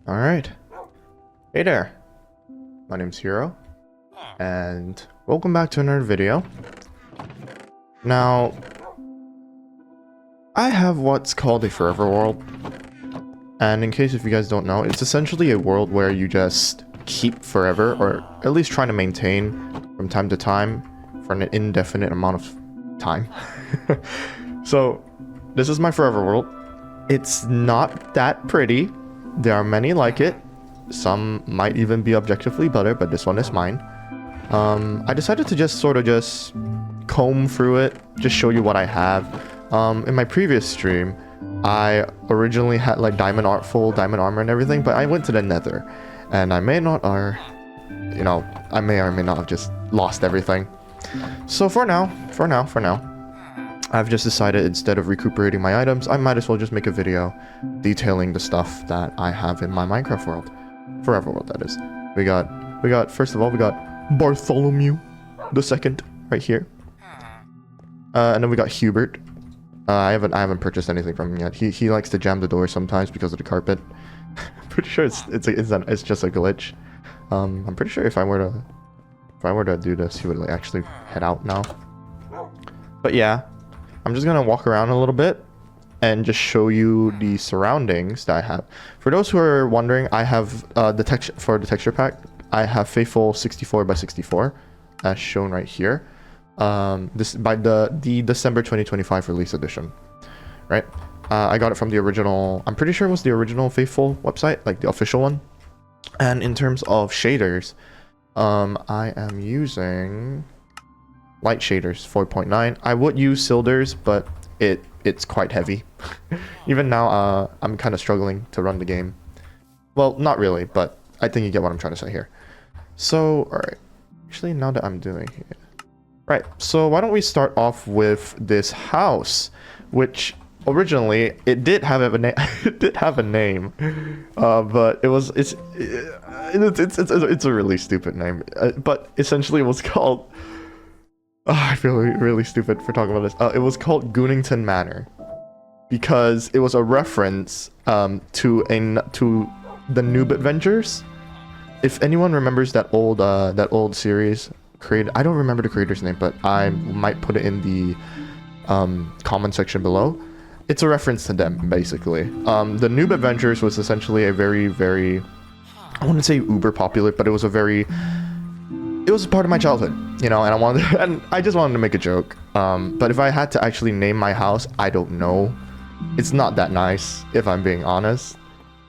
Alright. Hey there. My name's Hero. And welcome back to another video. Now, I have what's called a forever world. And in case if you guys don't know, it's essentially a world where you just keep forever, or at least trying to maintain from time to time for an indefinite amount of time. So, this is my forever world. It's not that pretty. There are many like it. Some might even be objectively better, but this one is mine. I decided to just sort of just comb through it, just show you what I have. In my previous stream, I originally had like full diamond armor and everything, but I went to the nether, and I may not, or I may or may not have just lost everything. So for now, I've just decided instead of recuperating my items, I might as well just make a video detailing the stuff that I have in my Minecraft world. Forever world, that is. We got first of all, we got Bartholomew the Second right here. And then we got Hubert. I haven't purchased anything from him yet. He likes to jam the door sometimes because of the carpet. Pretty sure it's just a glitch. I'm pretty sure if I were to do this, he would like actually head out now. But yeah, I'm just gonna walk around a little bit and just show you the surroundings that I have. For those who are wondering, I have the texture pack. I have Faithful 64 by 64, as shown right here. This by the December 2025 release edition, right? I got it from the original. I'm pretty sure it was the original Faithful website, like the official one. And in terms of shaders, I am using light shaders 4.9. I would use Silders, but it's quite heavy. Even now, I'm kind of struggling to run the game. Well, not really, but I think you get what I'm trying to say here. So, alright. Actually, now that I'm doing it. Right, so why don't we start off with this house, which originally it did have a name. It did have a name, but it's a really stupid name. But essentially, it was called. Oh, I feel really stupid for talking about this. It was called Goonington Manor because it was a reference to the Noob Adventures. If anyone remembers that old series. I don't remember the creator's name, but I might put it in the comment section below. It's a reference to them, basically. The Noob Adventures was essentially a very, I wouldn't say uber popular, but it was a part of my childhood, and I just wanted to make a joke. But if I had to actually name my house, I don't know. It's not that nice, if I'm being honest.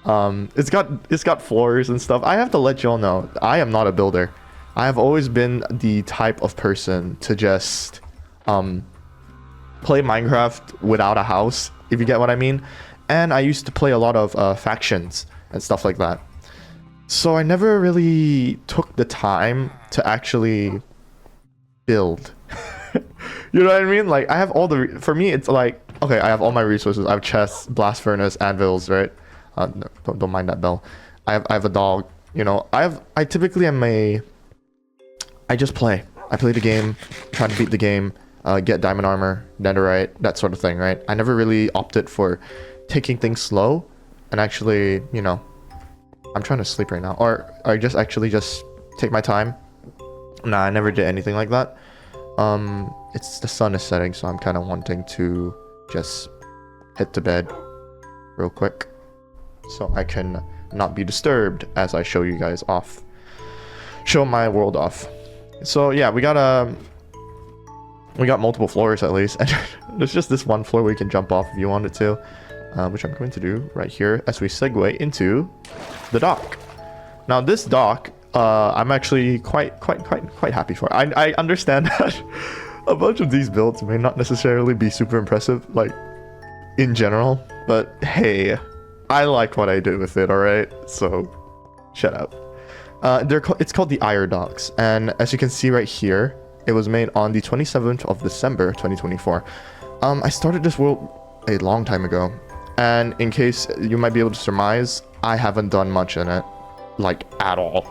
It's got floors and stuff. I have to let y'all know, I am not a builder. I have always been the type of person to just play Minecraft without a house, if you get what I mean. And I used to play a lot of factions and stuff like that. So I never really took the time to actually build. You know what I mean? Like, I have for me, it's like, okay, I have all my resources. I have chests, blast furnace, anvils, right? No, don't mind that bell. I have a dog, I typically am I just play. I play the game, try to beat the game, get diamond armor, netherite, that sort of thing, right? I never really opted for taking things slow and actually, I'm trying to sleep right now. Or I just take my time. Nah, I never did anything like that. It's the sun is setting, so I'm kind of wanting to just hit the bed real quick so I can not be disturbed as I show you guys off. Show my world off. So yeah, we got multiple floors at least, and there's just this one floor where you can jump off if you wanted to, which I'm going to do right here as we segue into the dock. Now this dock, I'm actually quite happy for. I understand that a bunch of these builds may not necessarily be super impressive, like in general, but hey, I like what I did with it. All right, so shut up. It's called the Ire Docks, and as you can see right here, it was made on the 27th of December 2024. I started this world a long time ago, and in case you might be able to surmise, I haven't done much in it, like at all,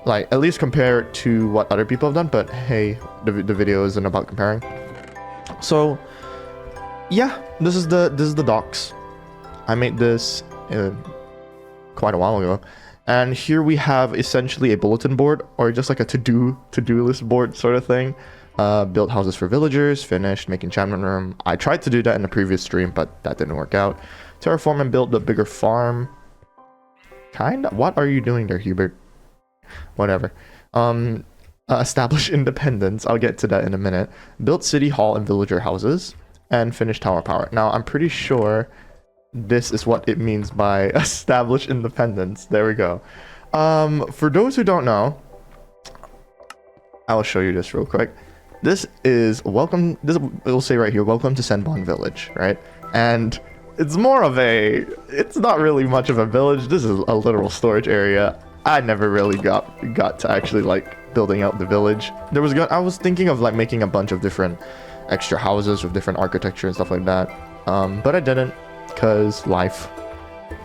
like at least compared to what other people have done. But hey, the video isn't about comparing. So yeah, this is the docks. I made this quite a while ago. And here we have essentially a bulletin board, or just like a to-do list board sort of thing. Built houses for villagers, finished, make enchantment room. I tried to do that in the previous stream, but that didn't work out. Terraform and build a bigger farm. Kinda? What are you doing there, Hubert? Whatever. Establish independence. I'll get to that in a minute. Built city hall and villager houses. And finish tower power. Now, I'm pretty sure this is what it means by establish independence. There we go. For those who don't know, I'll show you this real quick. This is welcome. This will say right here, welcome to Senbon Village, right? And it's more of a, it's not really much of a village. This is a literal storage area. I never really got to actually like building out the village. I was thinking of like making a bunch of different extra houses with different architecture and stuff like that. But I didn't, cause life.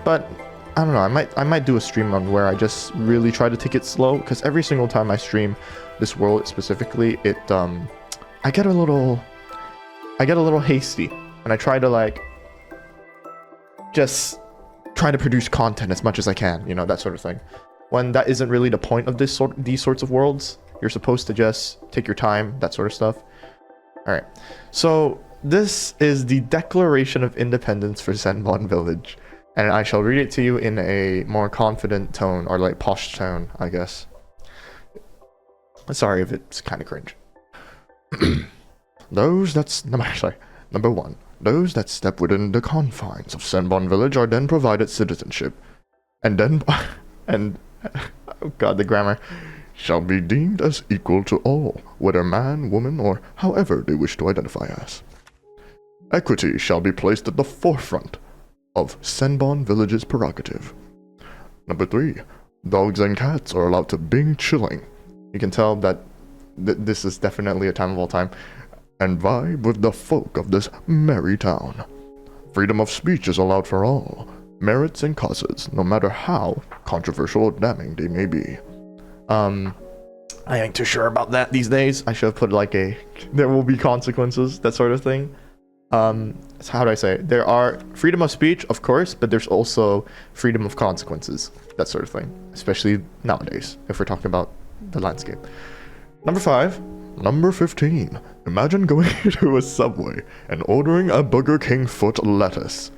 But I don't know. I might do a stream on where I just really try to take it slow, because every single time I stream this world specifically, it I get a little hasty, and I try to like just try to produce content as much as I can, you know, that sort of thing. When that isn't really the point of these sorts of worlds. You're supposed to just take your time, that sort of stuff. All right, so this is the Declaration of Independence for Senbon Village, and I shall read it to you in a more confident tone, or like posh tone, I guess. Sorry if it's kind of cringe. Number 1. Those that step within the confines of Senbon Village are then provided citizenship, and oh god, the grammar, shall be deemed as equal to all, whether man, woman, or however they wish to identify as. Equity shall be placed at the forefront of Senbon Village's prerogative. Number 3. Dogs and cats are allowed to bing chilling. You can tell that this is definitely a time of all time. And vibe with the folk of this merry town. Freedom of speech is allowed for all, merits and causes, no matter how controversial or damning they may be. I ain't too sure about that these days. I should have put like there will be consequences, that sort of thing. So how do I say it? There are freedom of speech, of course, but there's also freedom of consequences, that sort of thing. Especially nowadays, if we're talking about the landscape. Number 5. Number 15. Imagine going to a Subway and ordering a Burger King foot lettuce.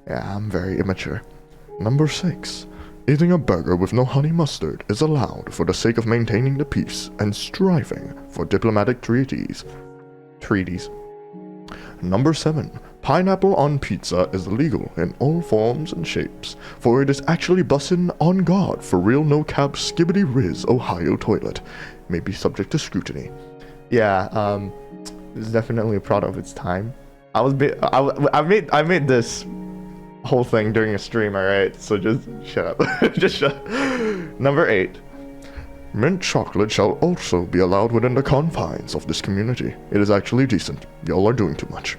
Yeah, I'm very immature. Number 6. Eating a burger with no honey mustard is allowed for the sake of maintaining the peace and striving for diplomatic treaties. Number 7. Pineapple on pizza is legal in all forms and shapes, for it is actually bussin' on God for real no-cap skibbity riz Ohio toilet. May be subject to scrutiny. Yeah, it's definitely a product of its time. I made this whole thing during a stream, alright? So just shut up. Just shut up. Number 8. Mint chocolate shall also be allowed within the confines of this community. It is actually decent. Y'all are doing too much.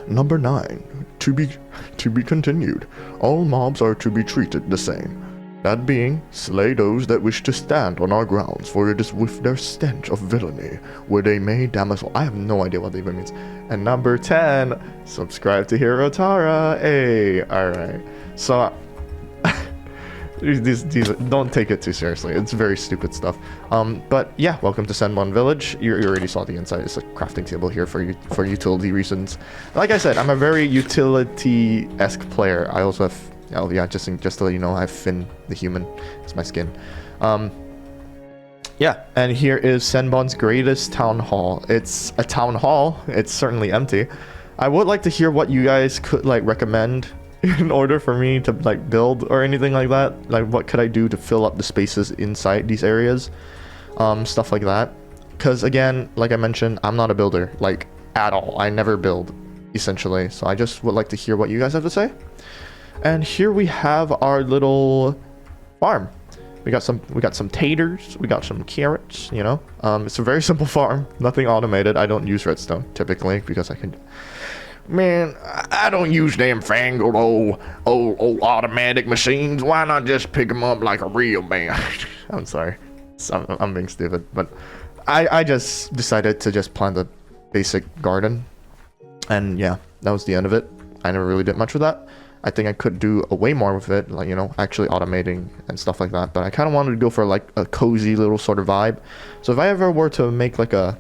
Number 9. To be continued. All mobs are to be treated the same. That being, slay those that wish to stand on our grounds, for it is with their stench of villainy where they may damsel. I have no idea what that even means. And number 10, subscribe to Hero Tara. Hey, alright. So, these don't take it too seriously. It's very stupid stuff. But yeah, welcome to Senbon Village. You already saw the inside. It's a crafting table here for utility reasons. Like I said, I'm a very utility-esque player. I also have, oh yeah, just to let you know, I have Finn the human. It's my skin. Yeah, and here is Senbon's greatest town hall. It's a town hall. It's certainly empty. I would like to hear what you guys could like recommend in order for me to like build or anything like that. Like what could I do to fill up the spaces inside these areas? Stuff like that. Because again, like I mentioned, I'm not a builder, like at all. I never build, essentially. So I just would like to hear what you guys have to say. And here we have our little farm. We got some taters, we got some carrots, you know. It's a very simple farm, nothing automated. I don't use redstone typically because I can. Man, I don't use them fangled old automatic machines. Why not just pick them up like a real man? I'm sorry, I'm being stupid, but I just decided to just plant a basic garden, and yeah, that was the end of it. I never really did much with that. I think I could do a way more with it, like, you know, actually automating and stuff like that. But I kind of wanted to go for like a cozy little sort of vibe. So if I ever were to make like a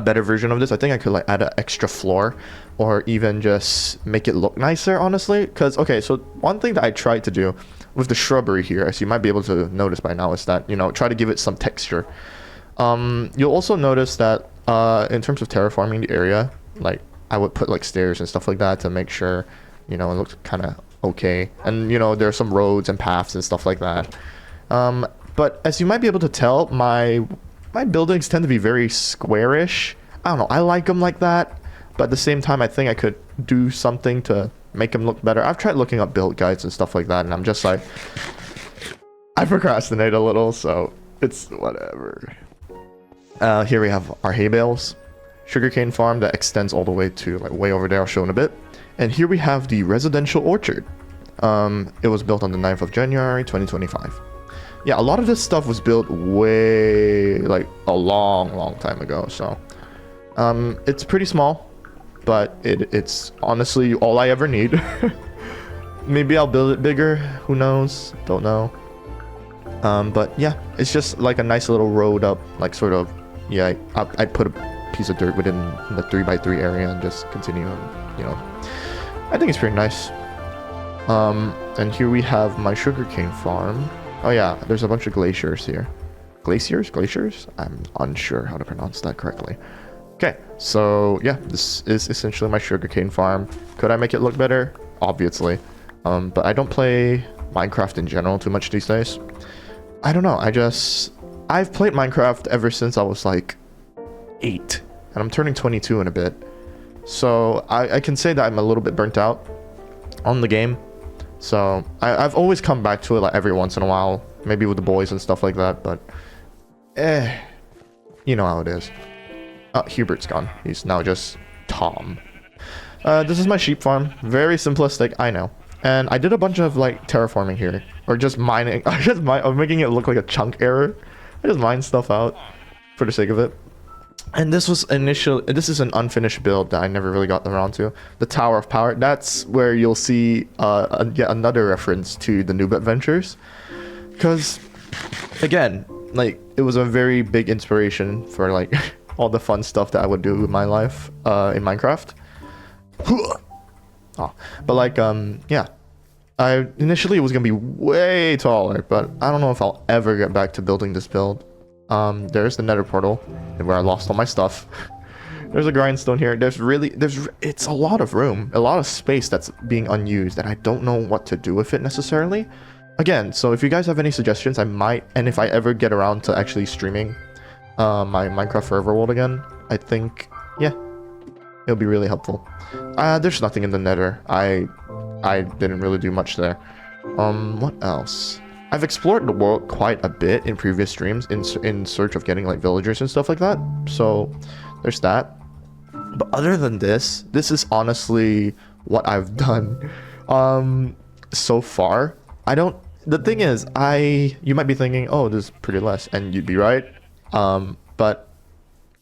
better version of this, I think I could like add an extra floor, or even just make it look nicer, honestly. Because okay, so one thing that I tried to do with the shrubbery here, as you might be able to notice by now, is that, you know, try to give it some texture. You'll also notice that in terms of terraforming the area, like I would put like stairs and stuff like that to make sure, you know, it looks kind of okay. And you know, there's some roads and paths and stuff like that. But as you might be able to tell, my buildings tend to be very squarish. I don't know, I like them like that, but at the same time I think I could do something to make them look better. I've tried looking up build guides and stuff like that, and I'm just like, I procrastinate a little, so it's whatever. Here we have our hay bales, sugarcane farm that extends all the way to like way over there, I'll show in a bit. And here we have the residential orchard. It was built on the 9th of January 2025. Yeah, a lot of this stuff was built way, like, a long time ago, so it's pretty small, but it's honestly all I ever need. Maybe I'll build it bigger, who knows, don't know. But yeah, it's just like a nice little road up, like sort of, yeah, I'd put a piece of dirt within the 3x3 area and just continue, you know. I think it's pretty nice. And here we have my sugarcane farm. Oh yeah, there's a bunch of glaciers here. Glaciers? I'm unsure how to pronounce that correctly. Okay, so yeah, this is essentially my sugarcane farm. Could I make it look better? Obviously. But I don't play Minecraft in general too much these days. I don't know, I've played Minecraft ever since I was like 8. And I'm turning 22 in a bit. So I can say that I'm a little bit burnt out on the game. So I've always come back to it like every once in a while, maybe with the boys and stuff like that, but you know how it is. Hubert's gone. He's now just Tom. This is my sheep farm. Very simplistic, I know. And I did a bunch of like terraforming here, or just mining. I'm making it look like a chunk error. I just mine stuff out for the sake of it. And this is an unfinished build that I never really got around to. The Tower of Power, that's where you'll see yet another reference to the Noob Adventures. Because, again, like, it was a very big inspiration for, like, all the fun stuff that I would do with my life in Minecraft. But, like, yeah. Initially, it was going to be way taller, but I don't know if I'll ever get back to building this build. There's the nether portal where I lost all my stuff. There's a grindstone here. It's a lot of room, a lot of space that's being unused, and I don't know what to do with it necessarily. Again, so if you guys have any suggestions, I might, and if I ever get around to actually streaming my Minecraft Forever World again, I think, yeah, it'll be really helpful. There's nothing in the nether. I didn't really do much there. What else? I've explored the world quite a bit in previous streams in search of getting like villagers and stuff like that. So there's that. But other than this is honestly what I've done so far. The thing is, you might be thinking, oh, this is pretty less, and you'd be right. But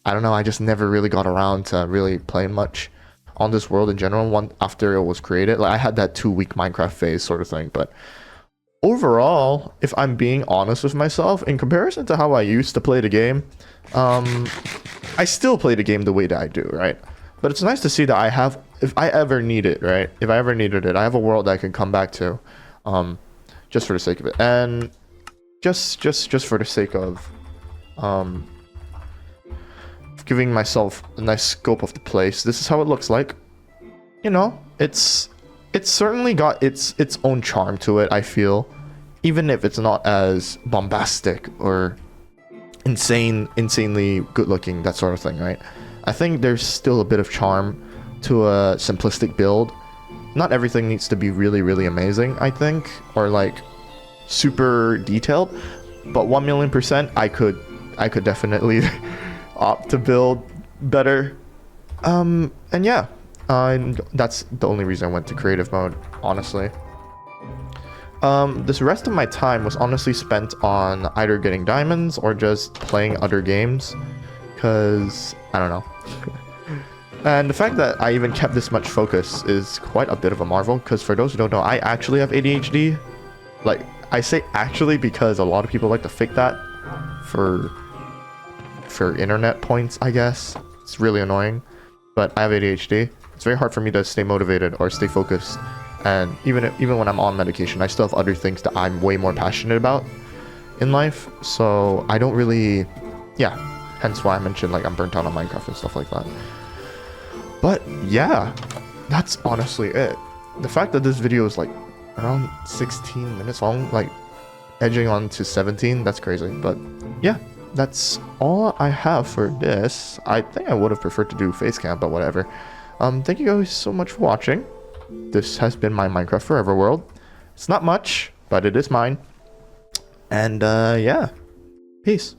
I don't know, I just never really got around to really playing much on this world in general after it was created. Like I had that 2-week Minecraft phase sort of thing, but overall, if I'm being honest with myself, in comparison to how I used to play the game, I still play the game the way that I do, right? But it's nice to see that I have, if I ever need it, right? If I ever needed it, I have a world that I can come back to, just for the sake of it. And just for the sake of giving myself a nice scope of the place, this is how it looks like. You know, it's certainly got its own charm to it, I feel, even if it's not as bombastic or insanely good looking, that sort of thing, right? I think there's still a bit of charm to a simplistic build. Not everything needs to be really, really amazing, I think, or like super detailed, but 1,000,000%, I could definitely opt to build better. And yeah. That's the only reason I went to creative mode, honestly. This rest of my time was honestly spent on either getting diamonds or just playing other games, because I don't know. And the fact that I even kept this much focus is quite a bit of a marvel, because for those who don't know, I actually have ADHD. Like, I say actually because a lot of people like to fake that for internet points, I guess. It's really annoying, but I have ADHD. It's very hard for me to stay motivated or stay focused, and even when I'm on medication, I still have other things that I'm way more passionate about in life, so I don't really, yeah, hence why I mentioned like I'm burnt out on Minecraft and stuff like that. But yeah, that's honestly it. The fact that this video is like around 16 minutes long, like edging on to 17, that's crazy. But yeah, that's all I have for this. I think I would have preferred to do face cam, but whatever. Thank you guys so much for watching. This has been my Minecraft Forever world. It's not much, but it is mine. And yeah, peace.